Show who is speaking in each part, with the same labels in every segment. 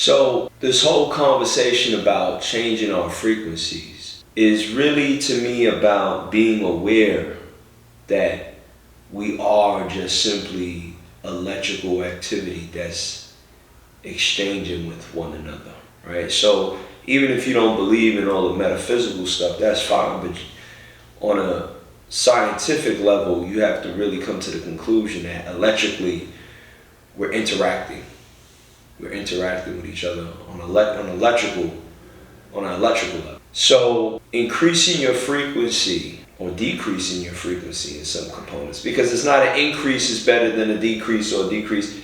Speaker 1: So this whole conversation about changing our frequencies is really, to me, about being aware that we are just simply electrical activity that's exchanging with one another, right? So even if you don't believe in all the metaphysical stuff, that's fine, but on a scientific level, you have to really come to the conclusion that electrically we're interacting. We're interacting with each other on an electrical level. So increasing your frequency or decreasing your frequency in some components, because it's not an increase is better than a decrease or a decrease.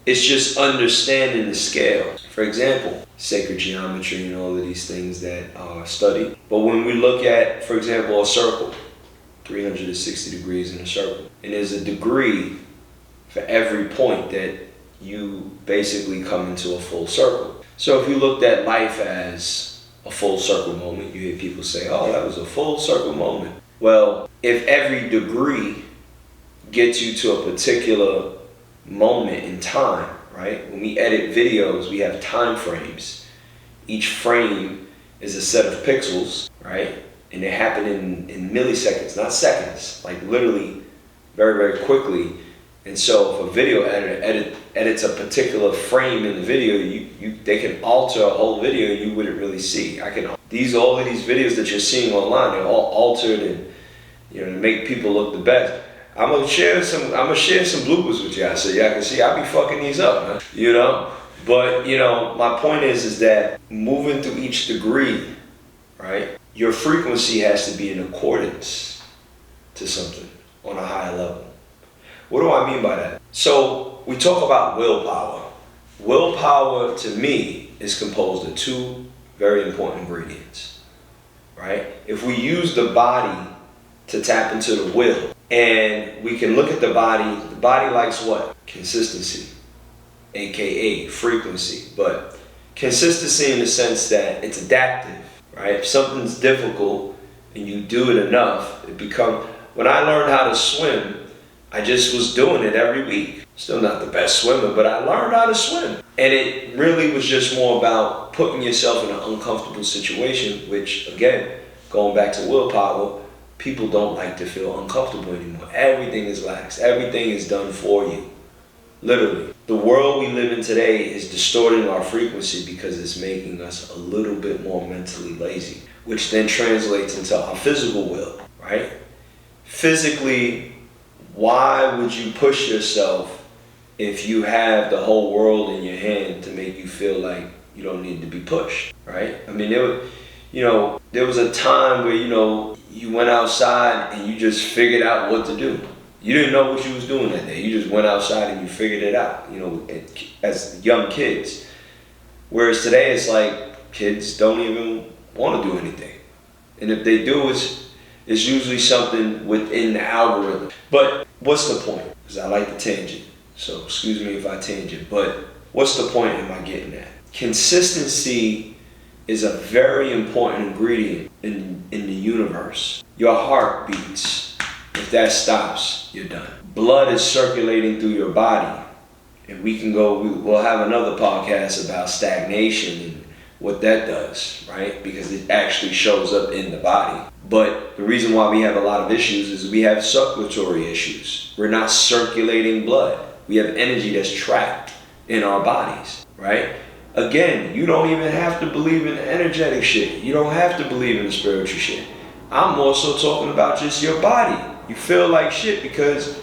Speaker 1: It's just understanding the scale. For example, sacred geometry and all of these things that are studied. But when we look at, for example, a circle, 360 degrees in a circle, and there's a degree for every point that you basically come into a full circle. So if you looked at life as a full circle moment, you hear people say, oh, that was a full circle moment. Well, if every degree gets you to a particular moment in time, right? When we edit videos, we have time frames. Each frame is a set of pixels, right? And they happen in milliseconds, not seconds, like literally very, very quickly. And so if a video editor edits a particular frame in the video, they can alter a whole video and you wouldn't really see. All of these videos that you're seeing online, they're all altered and to make people look the best. I'm gonna share some bloopers with y'all so y'all can see I be fucking these up, man. But my point is that moving through each degree, right? Your frequency has to be in accordance to something on a higher level. What do I mean by that? So we talk about willpower. Willpower, to me, is composed of two very important ingredients, right? If we use the body to tap into the will, and we can look at the body likes what? Consistency, aka frequency, but consistency in the sense that it's adaptive, right? If something's difficult and you do it enough, when I learned how to swim, I just was doing it every week. Still not the best swimmer, but I learned how to swim. And it really was just more about putting yourself in an uncomfortable situation, which, again, going back to willpower, people don't like to feel uncomfortable anymore. Everything is lax. Everything is done for you. Literally. The world we live in today is distorting our frequency because it's making us a little bit more mentally lazy, which then translates into our physical will, right? Physically, why would you push yourself if you have the whole world in your hand to make you feel like you don't need to be pushed, right? I mean, there was a time where, you went outside and you just figured out what to do. You didn't know what you was doing that day. You just went outside and you figured it out, as young kids. Whereas today it's like kids don't even want to do anything. And if they do, it's usually something within the algorithm. But what's the point? Because I like the tangent. So excuse me if I tangent, but what's the point am I getting at? Consistency is a very important ingredient in the universe. Your heart beats. If that stops, you're done. Blood is circulating through your body. And we'll have another podcast about stagnation and what that does, right? Because it actually shows up in the body. But the reason why we have a lot of issues is we have circulatory issues. We're not circulating blood. We have energy that's trapped in our bodies, right? Again, you don't even have to believe in the energetic shit. You don't have to believe in the spiritual shit. I'm also talking about just your body. You feel like shit because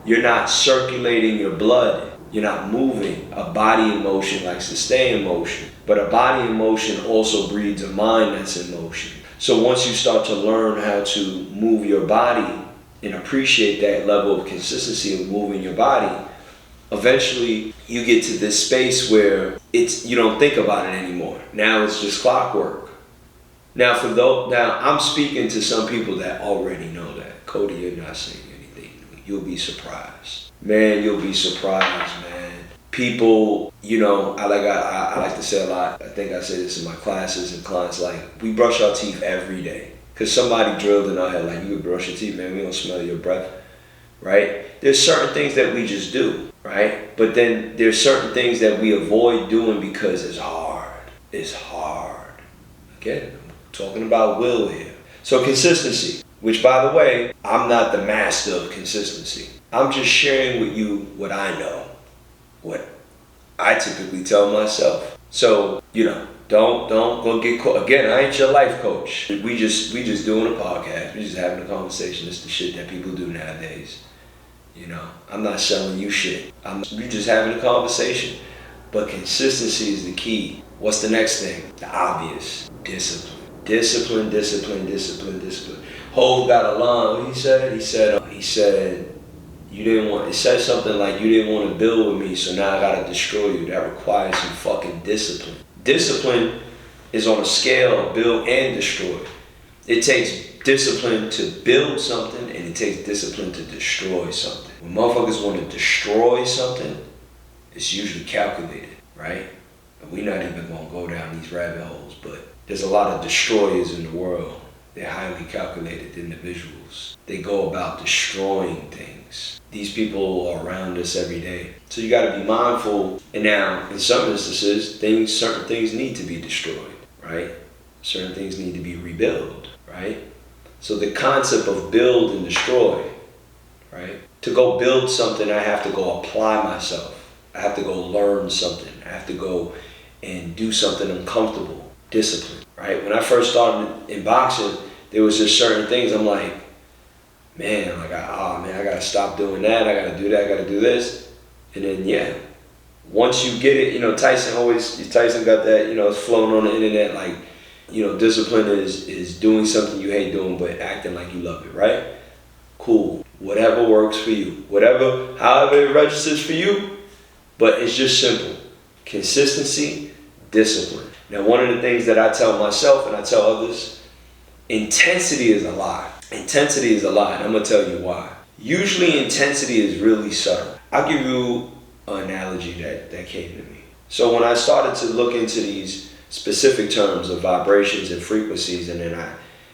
Speaker 1: you're not circulating your blood. You're not moving. A body in motion likes to stay in motion. But a body in motion also breeds a mind that's in motion. So once you start to learn how to move your body and appreciate that level of consistency of moving your body, eventually you get to this space where you don't think about it anymore. Now it's just clockwork. Now I'm speaking to some people that already know that. Cody, you're not saying anything. You'll be surprised. Man, you'll be surprised, man. People, I like to say a lot. I think I say this in my classes, and clients we brush our teeth every day. Because somebody drilled in our head, you would brush your teeth, man, we don't smell your breath, right? There's certain things that we just do. right? But then there's certain things that we avoid doing because it's hard. It's hard. Again, I'm talking about will here. So consistency, which by the way, I'm not the master of consistency. I'm just sharing with you what I know, what I typically tell myself. So, don't go get caught. Again, I ain't your life coach. We just doing a podcast. We just having a conversation. It's the shit that people do nowadays. I'm not selling you shit. We just having a conversation. But consistency is the key. What's the next thing? The obvious. Discipline. Discipline. Hov got a line. What he said? He said, it said something like, you didn't want to build with me, so now I gotta destroy you. That requires some fucking discipline. Discipline is on a scale of build and destroy. It takes discipline to build something, and it takes discipline to destroy something. When motherfuckers want to destroy something, it's usually calculated, right? And we're not even gonna go down these rabbit holes, but there's a lot of destroyers in the world. They're highly calculated individuals. They go about destroying things. These people are around us every day. So you gotta be mindful. And now, in some instances, certain things need to be destroyed, right? Certain things need to be rebuilt, right? So the concept of build and destroy, right? To go build something, I have to go apply myself. I have to go learn something. I have to go and do something uncomfortable. Discipline, right? When I first started in boxing, there was just certain things I'm like, I gotta stop doing that. I gotta do that. I gotta do this. And then, once you get it, Tyson got that, it's flown on the internet like, discipline is doing something you hate doing, but acting like you love it, right? Cool. Whatever works for you. However it registers for you, but it's just simple. Consistency, discipline. Now, one of the things that I tell myself and I tell others, intensity is a lie. Intensity is a lie, and I'm going to tell you why. Usually intensity is really subtle. I'll give you an analogy that came to me. So when I started to look into these specific terms of vibrations and frequencies, and then I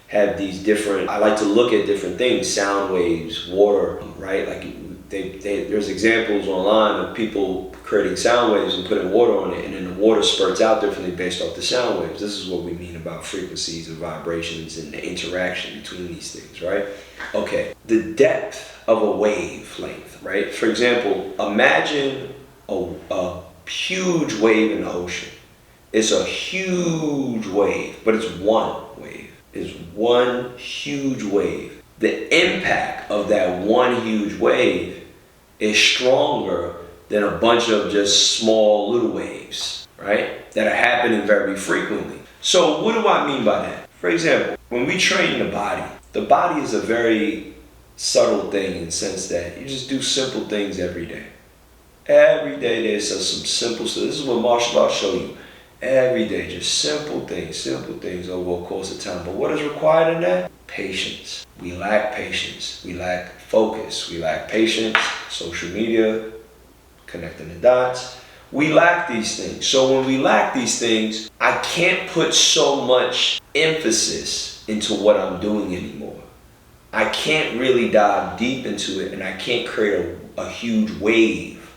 Speaker 1: have I like to look at different things, sound waves, water, right? Like there's examples online of people creating sound waves and putting water on it, and then the water spurts out differently based off the sound waves. This is what we mean about frequencies and vibrations and the interaction between these things, right? Okay, the depth of a wavelength, right? For example, imagine a huge wave in the ocean. It's a huge wave, but it's one wave. It's one huge wave. The impact of that one huge wave is stronger than a bunch of just small little waves, right? That are happening very frequently. So what do I mean by that? For example, when we train the body is a very subtle thing in the sense that you just do simple things every day. Every day there's some simple stuff. This is what martial arts show you. Every day, just simple things over a course of time. But what is required in that? Patience. We lack patience. We lack focus. We lack patience. Social media, connecting the dots. We lack these things. So when we lack these things, I can't put so much emphasis into what I'm doing anymore. I can't really dive deep into it, and I can't create a huge wave.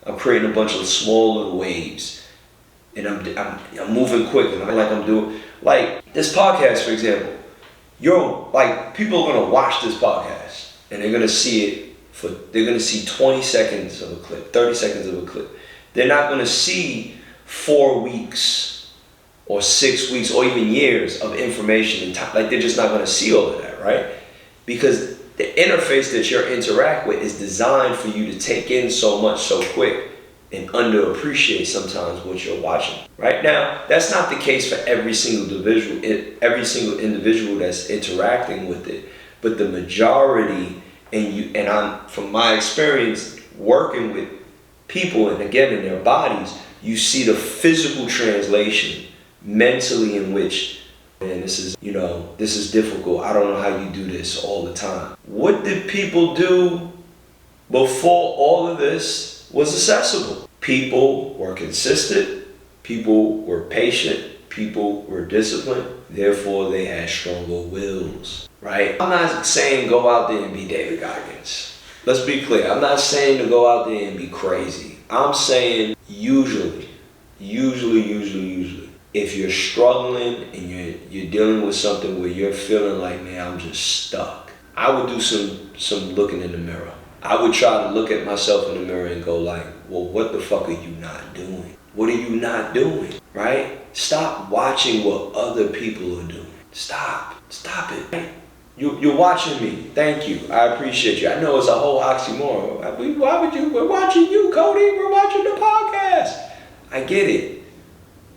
Speaker 1: I'm creating a bunch of small little waves. And I'm moving quick, and I'm doing like this podcast, for example. People are gonna watch this podcast, and they're gonna see they're gonna see 20 seconds of a clip, 30 seconds of a clip. They're not gonna see 4 weeks or 6 weeks or even years of information and time. Like, they're just not gonna see all of that, right? Because the interface that you interact with is designed for you to take in so much so quick and underappreciate sometimes what you're watching. Right now, that's not the case for every single individual that's interacting with it, but the majority, and I'm from my experience working with people, and again in their bodies, you see the physical translation mentally in which, man, this is difficult. I don't know how you do this all the time. What did people do before all of this was accessible? People were consistent, people were patient, people were disciplined, therefore they had stronger wills, right? I'm not saying go out there and be David Goggins. Let's be clear. I'm not saying to go out there and be crazy. I'm saying usually, if you're struggling and you're dealing with something where you're feeling like, man, I'm just stuck, I would do some looking in the mirror. I would try to look at myself in the mirror and go like, well, what the fuck are you not doing? What are you not doing, right? Stop watching what other people are doing. Stop it. Right? You're watching me. Thank you. I appreciate you. I know it's a whole oxymoron. Why would you? We're watching you, Cody. We're watching the podcast. I get it.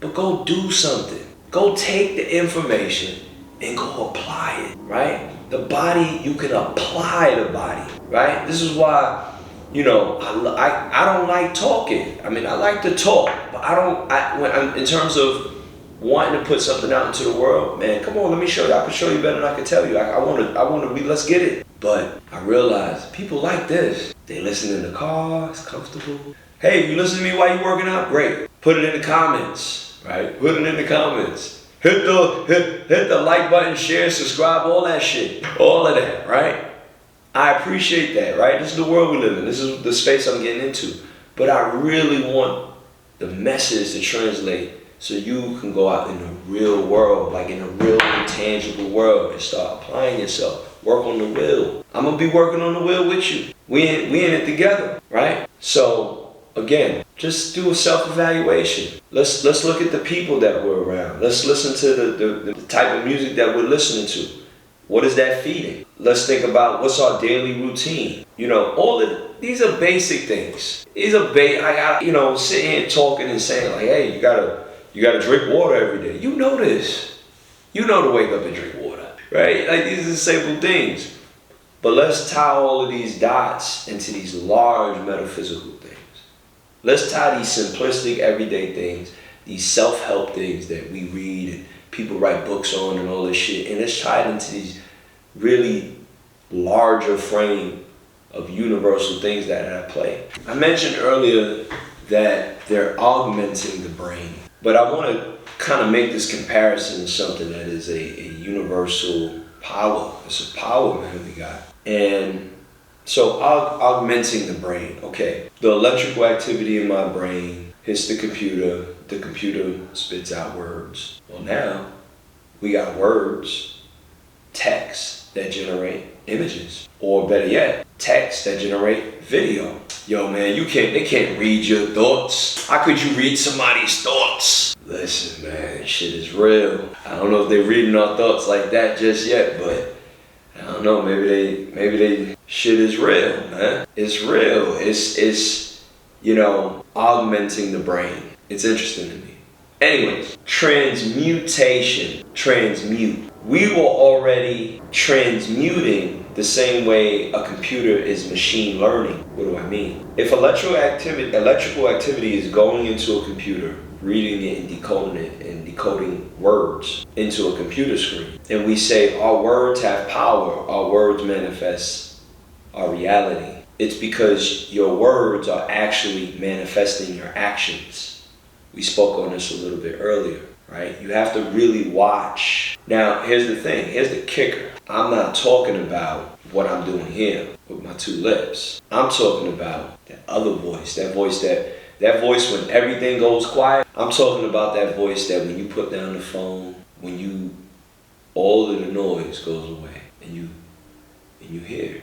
Speaker 1: But go do something. Go take the information and go apply it, right? The body, you can apply the body, right? This is why, I don't like talking. I mean, I like to talk, but in terms of wanting to put something out into the world, man, come on, let me show you. I can show you better than I can tell you. I want to, let's get it. But I realize people like this. They listen in the car, it's comfortable. Hey, if you listen to me while you're working out, great. Put it in the comments, right? Put it in the comments. Hit the like button, share, subscribe, all that shit. All of that, right? I appreciate that, right? This is the world we live in. This is the space I'm getting into. But I really want the message to translate so you can go out in the real world, like in a real intangible world, and start applying yourself. Work on the will. I'm going to be working on the will with you. We in it together, right? So, again, just do a self-evaluation. Let's look at the people that we're around. Let's listen to the type of music that we're listening to. What is that feeding? Let's think about what's our daily routine. These are basic things. These are sitting here talking and saying like, hey, you gotta drink water every day. You know this. You know to wake up and drink water, right? Like these are the simple things. But let's tie all of these dots into these large metaphysical things. Let's tie these simplistic everyday things, these self-help things that we read and people write books on and all this shit, and let's tie it into these really larger frame of universal things that are at play. I mentioned earlier that they're augmenting the brain, but I want to kind of make this comparison to something that is a universal power. It's a power, man, we got. And so augmenting the brain, okay. The electrical activity in my brain hits the computer spits out words. Well, now we got words, text that generate images, or better yet, text that generate video. Yo, man, they can't read your thoughts. How could you read somebody's thoughts? Listen, man, shit is real. I don't know if they're reading our thoughts like that just yet, but I don't know, maybe they shit is real, man. It's real. It's augmenting the brain. It's interesting to me. Anyways, transmutation. Transmute. We were already transmuting the same way a computer is machine learning. What do I mean? If electrical activity is going into a computer, reading it and decoding words into a computer screen, and we say our words have power, our words manifest our reality, it's because your words are actually manifesting your actions. We spoke on this a little bit earlier, right? You have to really watch. Now, here's the thing. Here's the kicker. I'm not talking about what I'm doing here with my two lips. I'm talking about that other voice, that voice when everything goes quiet. I'm talking about that voice that when you put down the phone, all of the noise goes away and you hear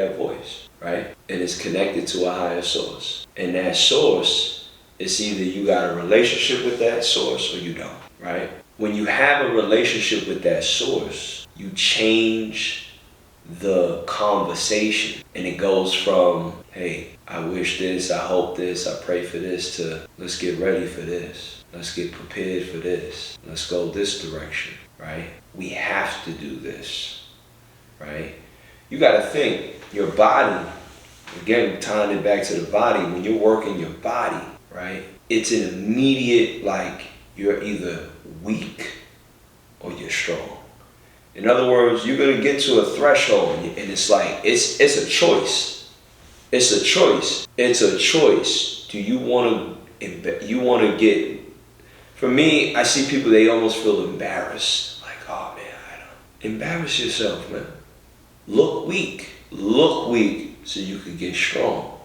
Speaker 1: that voice, right? And it's connected to a higher source. And that source, it's either you got a relationship with that source or you don't, right? When you have a relationship with that source, you change the conversation. And it goes from, hey, I wish this, I hope this, I pray for this, to let's get ready for this. Let's get prepared for this. Let's go this direction, right? We have to do this, right? You got to think, your body, again, tying it back to the body, when you're working your body, right? It's an immediate, like, you're either weak or you're strong. In other words, you're going to get to a threshold and it's like, it's a choice. It's a choice. It's a choice. Do you want to get, for me, I see people, they almost feel embarrassed. Like, oh man, I don't. Embarrass yourself, man. Look weak so you could get strong.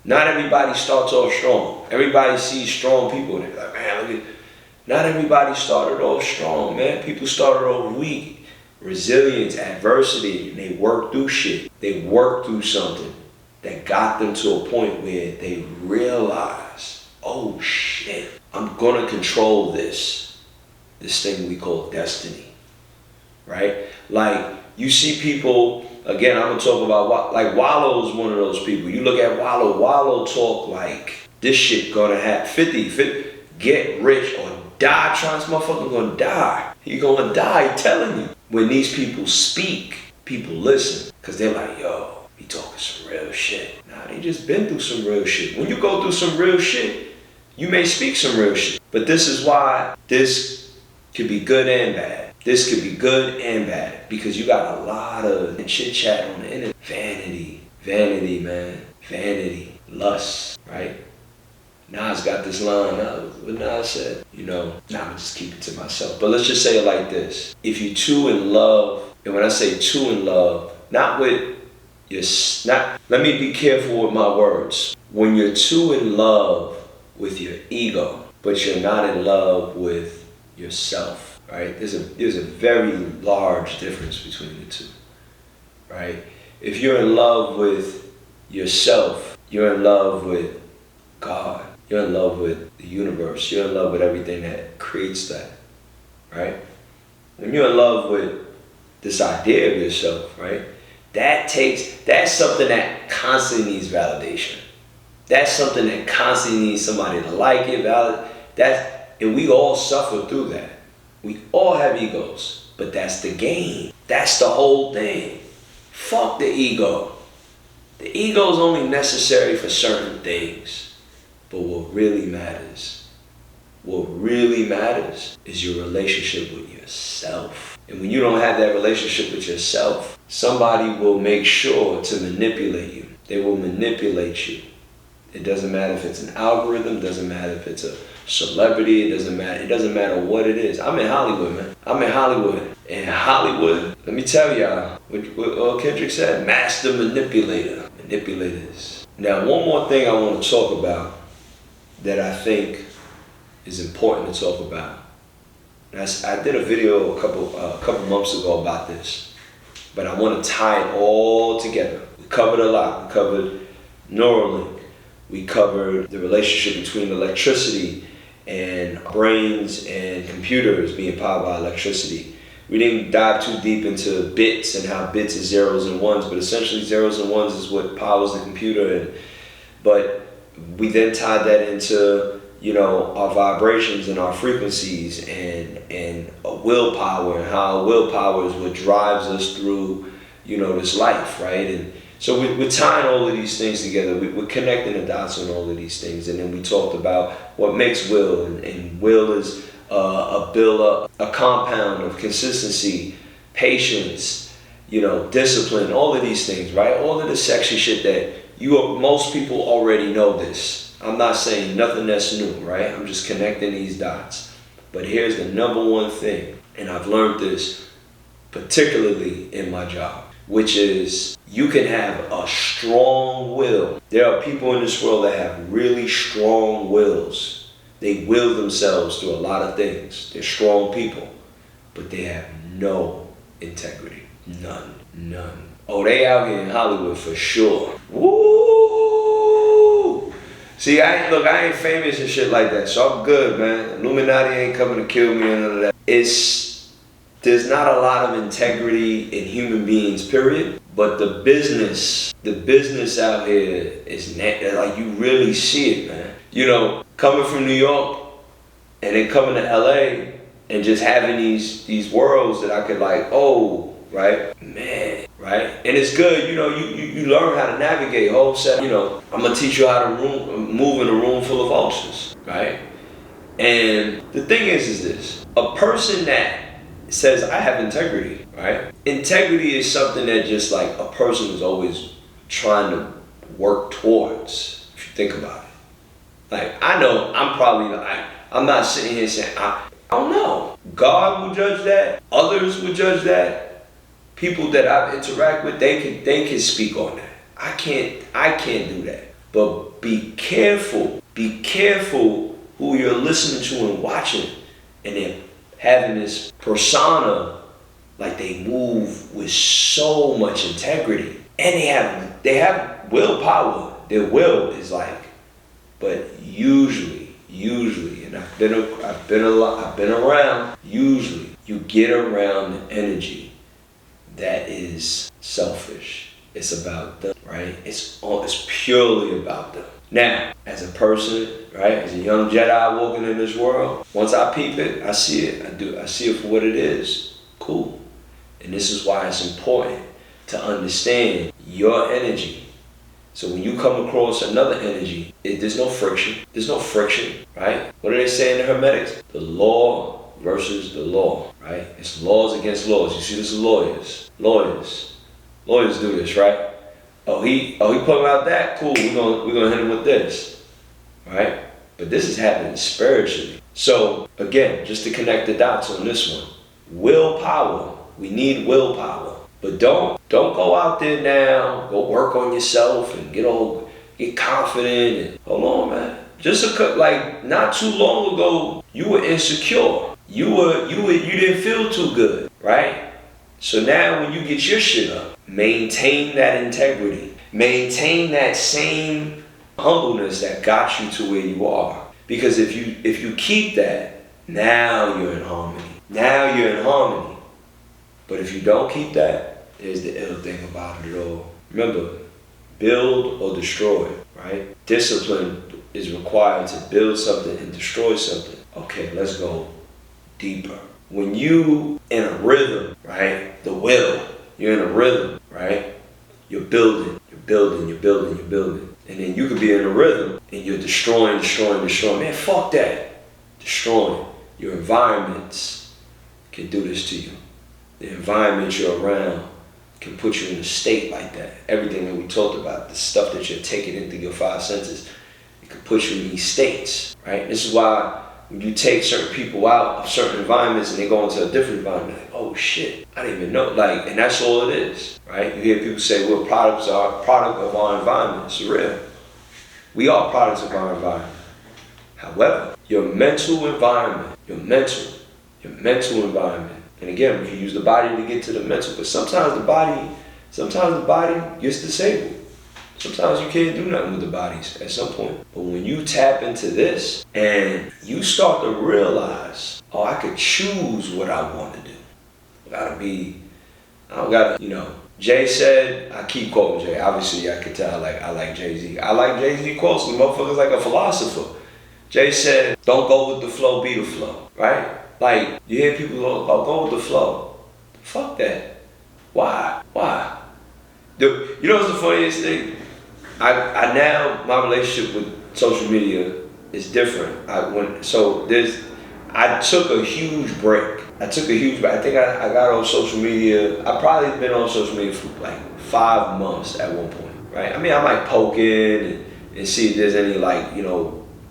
Speaker 1: Not everybody starts off strong. Everybody sees strong people and they're like, man, look at. Not everybody started off strong, man. People started off weak. Resilience, adversity, and they worked through shit. They worked through something that got them to a point where they realized, oh shit, I'm gonna control this thing we call destiny, right? Like, you see people, again, I'm gonna talk about, like Wallow's one of those people. You look at Wallow talk like, this shit gonna happen, 50, get rich or die, trying, this motherfucker gonna die. He gonna die, telling you. When these people speak, people listen, because they're like, yo, he talking some real shit. Nah, they just been through some real shit. When you go through some real shit, you may speak some real shit. But this is why this could be good and bad. This could be good and bad, because you got a lot of chit chat on the internet. Vanity, man. Vanity, lust, right? Nas got this line, what Nas said, I'm gonna just keep it to myself. But let's just say it like this. If you're too in love, and when I say too in love, let me be careful with my words. When you're too in love with your ego, but you're not in love with yourself, right? There's a very large difference between the two, right? If you're in love with yourself, you're in love with God. You're in love with the universe. You're in love with everything that creates that, right? When you're in love with this idea of yourself, right? That's something that constantly needs validation. That's something that constantly needs somebody to like it, and we all suffer through that. We all have egos, but that's the game. That's the whole thing. Fuck the ego. The ego is only necessary for certain things. But what really matters is your relationship with yourself. And when you don't have that relationship with yourself, somebody will make sure to manipulate you. They will manipulate you. It doesn't matter if it's an algorithm, it doesn't matter if it's a celebrity, it doesn't matter what it is. I'm in Hollywood, man. And Hollywood, let me tell y'all, what Kendrick said, master manipulator. Manipulators. Now, one more thing I want to talk about that I think is important to talk about. I did a video a couple months ago about this, but I want to tie it all together. We covered a lot. We covered Neuralink. We covered the relationship between electricity and brains and computers being powered by electricity. We didn't dive too deep into bits and how bits are zeros and ones, but essentially zeros and ones is what powers the computer. But we then tied that into, our vibrations and our frequencies and willpower, and how willpower is what drives us through, this life, right? And so we're tying all of these things together. We're connecting the dots on all of these things. And then we talked about what makes will, and will is a compound of consistency, patience, discipline, all of these things, right? All of the sexy shit that most people already know this. I'm not saying nothing that's new, right? I'm just connecting these dots. But here's the number one thing, and I've learned this particularly in my job, which is you can have a strong will. There are people in this world that have really strong wills. They will themselves through a lot of things. They're strong people, but they have no integrity. None. Oh, they out here in Hollywood for sure. Woo! See, I ain't famous and shit like that, so I'm good, man. Illuminati ain't coming to kill me and none of that. There's not a lot of integrity in human beings, period. But the business out here is like, you really see it, man. Coming from New York and then coming to LA and just having these worlds that I could right? Man, right? And it's good, you learn how to navigate whole set. I'm gonna teach you how to move in a room full of ulcers, right? And the thing is this, a person that says, I have integrity, right? Integrity is something that just like a person is always trying to work towards, if you think about it. Like, I know I'm not sitting here saying, I don't know. God will judge that. Others will judge that. People that I've interacted with, they can speak on that. I can't do that. But be careful who you're listening to and watching, and they're having this persona, like they move with so much integrity, and they have willpower. Their will is like, but usually, and I've been around. Usually, you get around the energy that is selfish. It's about them, right? It's purely about them. Now, as a person, right, as a young Jedi walking in this world, once I peep it, I see it. I see it for what it is. Cool. And this is why it's important to understand your energy. So when you come across another energy, there's no friction. There's no friction, right? What do they say in the Hermetics? The law versus the law, right? It's laws against laws. You see, this is lawyers. Lawyers do this, right? Oh, he put out that? Cool, we're gonna hit him with this, right? But this is happening spiritually. So again, just to connect the dots on this one, willpower. We need willpower. But don't go out there now, go work on yourself and get confident and hold on, man. Like not too long ago, you were insecure. You didn't feel too good, right? So now when you get your shit up, maintain that integrity. Maintain that same humbleness that got you to where you are. Because if you keep that, now you're in harmony. But if you don't keep that, here's the ill thing about it all. Remember, build or destroy, right? Discipline is required to build something and destroy something. Okay, let's go deeper. When you in a rhythm, right? You're in a rhythm, right? You're building. And then you could be in a rhythm and you're destroying. Man, fuck that. Destroying. Your environments can do this to you. The environment you're around can put you in a state like that. Everything that we talked about, the stuff that you're taking into your five senses, it can put you in these states, right? This is why when you take certain people out of certain environments and they go into a different environment, like, oh shit, I didn't even know. Like, and that's all it is, right? You hear people say we're product of our environment. It's real. We are products of our environment. However, your mental environment, and again, we can use the body to get to the mental, but sometimes the body gets disabled. Sometimes you can't do nothing with the bodies at some point. But when you tap into this and you start to realize, oh, I could choose what I want to do. Jay said, I keep quoting Jay. Obviously, I could tell I like Jay-Z. I like Jay-Z quotes. The motherfucker's like a philosopher. Jay said, don't go with the flow, be the flow, right? Like, you hear people go with the flow. Fuck that. Why? You know what's the funniest thing? I now, my relationship with social media is different. I took a huge break. I think I got on social media. I've probably been on social media for like 5 months at one point, right? I mean, I might poke in and see if there's any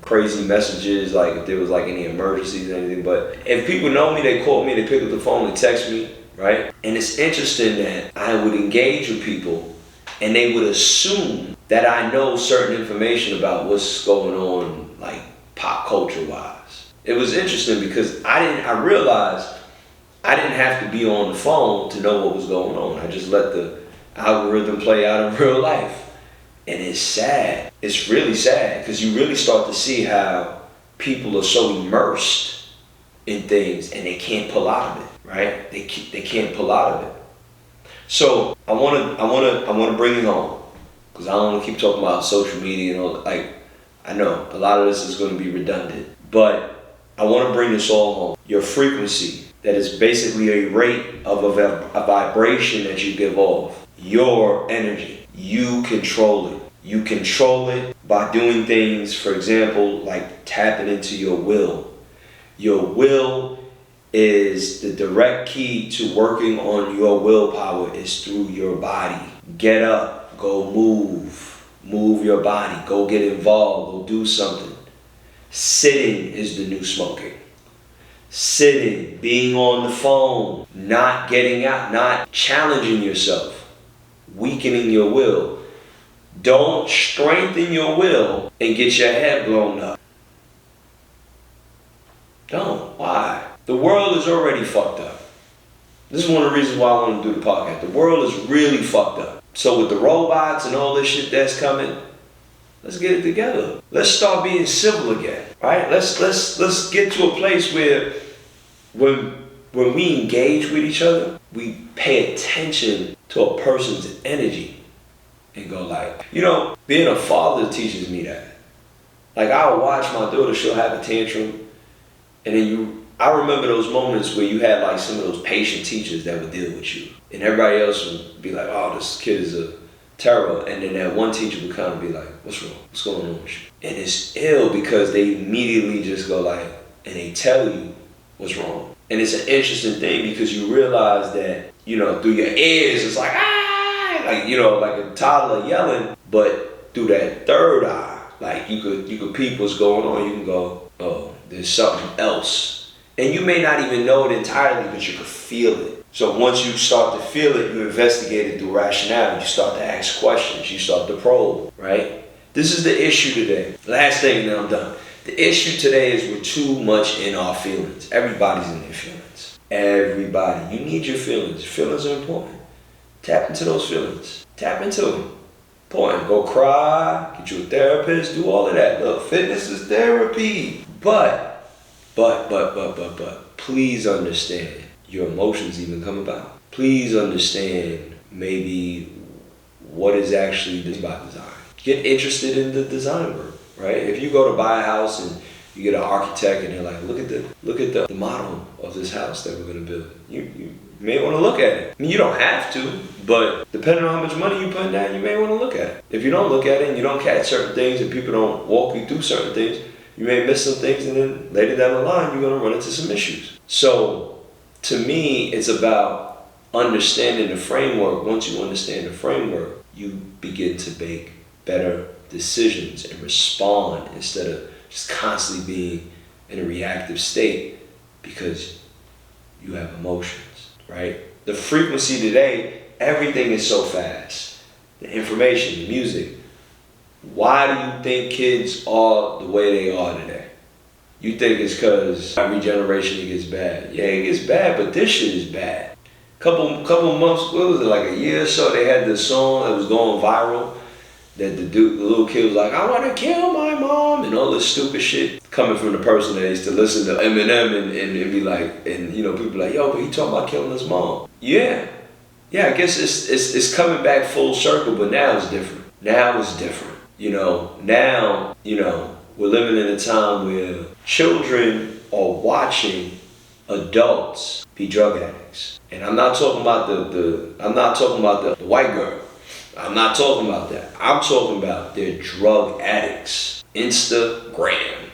Speaker 1: crazy messages, like if there was like any emergencies or anything. But if people know me, they call me, they pick up the phone, they text me, right? And it's interesting that I would engage with people and they would assume that I know certain information about what's going on, like pop culture wise. It was interesting because I realized I didn't have to be on the phone to know what was going on. I just let the algorithm play out in real life. And it's sad. It's really sad because you really start to see how people are so immersed in things and they can't pull out of it, right? They can't pull out of it. So I want to bring it home because I don't want to keep talking about social media and all. Like, I know a lot of this is going to be redundant, but I want to bring this all home. Your frequency, that is basically a rate of a vibration that you give off. Your energy. You control it. You control it by doing things, for example, like tapping into your will. Your will is the direct key to working on your willpower is through your body. Get up, go move your body, go get involved, go do something. Sitting is the new smoking. Sitting, being on the phone, not getting out, not challenging yourself, weakening your will. Don't strengthen your will and get your head blown up. Don't. Why? The world is already fucked up. This is one of the reasons why I want to do the podcast. The world is really fucked up. So with the robots and all this shit that's coming, let's get it together. Let's start being civil again, right? Let's get to a place where when we engage with each other, we pay attention to a person's energy and go like, being a father teaches me that. Like, I'll watch my daughter, she'll have a tantrum, and then I remember those moments where you had like some of those patient teachers that would deal with you, and everybody else would be like, oh, this kid is a terror, and then that one teacher would kind of be like, what's wrong? What's going on with you? And it's ill because they immediately just go like, and they tell you what's wrong. And it's an interesting thing because you realize that, through your ears, it's like, ah, like, like a toddler yelling, but through that third eye, like you could peep what's going on. You can go, oh, there's something else. And you may not even know it entirely, but you can feel it. So once you start to feel it, you investigate it through rationale. You start to ask questions. You start to probe, right? This is the issue today. Last thing, then I'm done. The issue today is we're too much in our feelings. Everybody's in their feelings. Everybody. You need your feelings. Feelings are important. Tap into those feelings. Tap into them. Important. Go cry. Get you a therapist. Do all of that. Look, fitness is therapy. But, please understand your emotions even come about. Please understand maybe what is actually by design. Get interested in the design work, right? If you go to buy a house and you get an architect and they're like, look at the model of this house that we're gonna build. You may want to look at it. I mean, you don't have to, but depending on how much money you put down, you may want to look at it. If you don't look at it and you don't catch certain things and people don't walk you through certain things, you may miss some things, and then later down the line, you're gonna run into some issues. So, to me, it's about understanding the framework. Once you understand the framework, you begin to make better decisions and respond instead of just constantly being in a reactive state because you have emotions, right? The frequency today, everything is so fast. The information, the music. Why do you think kids are the way they are today? You think it's because every generation it gets bad. Yeah, it gets bad, but this shit is bad. Couple months, what was it, like a year or so, they had this song that was going viral that the little kid was like, I want to kill my mom, and all this stupid shit coming from the person that used to listen to Eminem and be like, and people like, yo, but he talking about killing his mom. Yeah, I guess it's coming back full circle, but now it's different. Now it's different. Now, we're living in a time where children are watching adults be drug addicts. And I'm not talking about the white girl. I'm not talking about that. I'm talking about they're drug addicts. Instagram.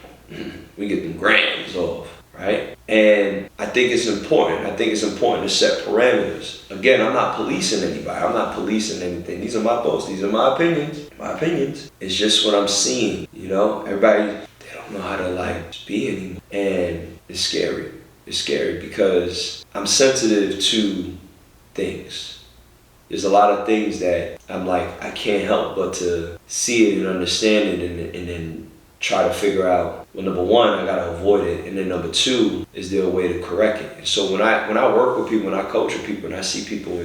Speaker 1: We get them grams off, right? And I think it's important. To set parameters. Again, I'm not policing anybody. I'm not policing anything. These are my thoughts. These are my opinions. It's just what I'm seeing. Everybody, they don't know how to be anymore. And it's scary. It's scary because I'm sensitive to things. There's a lot of things that I'm like, I can't help but to see it and understand it and then try to figure out, well, number one, I gotta avoid it, and then number two, is there a way to correct it? And so when I work with people, when I coach with people, and I see people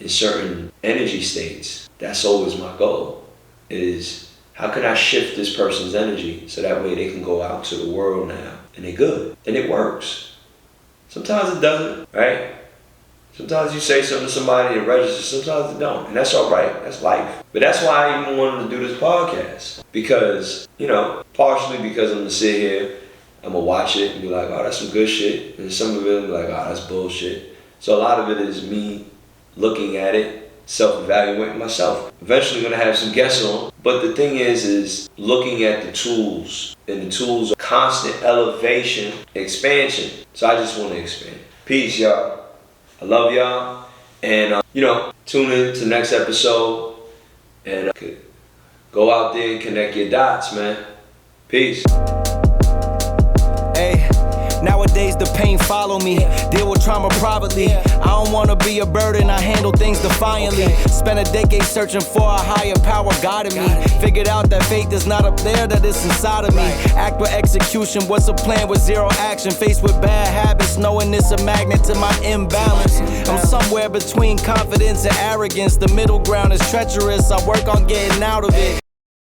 Speaker 1: in certain energy states, that's always my goal, is how can I shift this person's energy so that way they can go out to the world now, and they're good, and it works. Sometimes it doesn't, right? Sometimes you say something to somebody and it registers, sometimes it don't. And that's all right, that's life. But that's why I even wanted to do this podcast. Because, partially because I'm gonna sit here, I'm gonna watch it and be like, oh, that's some good shit. And some of it, I'm like, oh, that's bullshit. So a lot of it is me looking at it, self-evaluating myself. Eventually gonna have some guests on. But the thing is looking at the tools. And the tools are constant elevation, expansion. So I just wanna expand. Peace, y'all. I love y'all, and tune in to the next episode, and go out there and connect your dots, man. Peace.
Speaker 2: Hey, nowadays the pain follow me. Deal with trauma privately. I don't wanna be a burden, I handle things defiantly. Spent a decade searching for a higher power guiding me. Figured out that faith is not up there, that it's inside of me. Act with execution, what's a plan with zero action? Faced with bad habits, knowing it's a magnet to my imbalance. I'm somewhere between confidence and arrogance. The middle ground is treacherous, I work on getting out of it.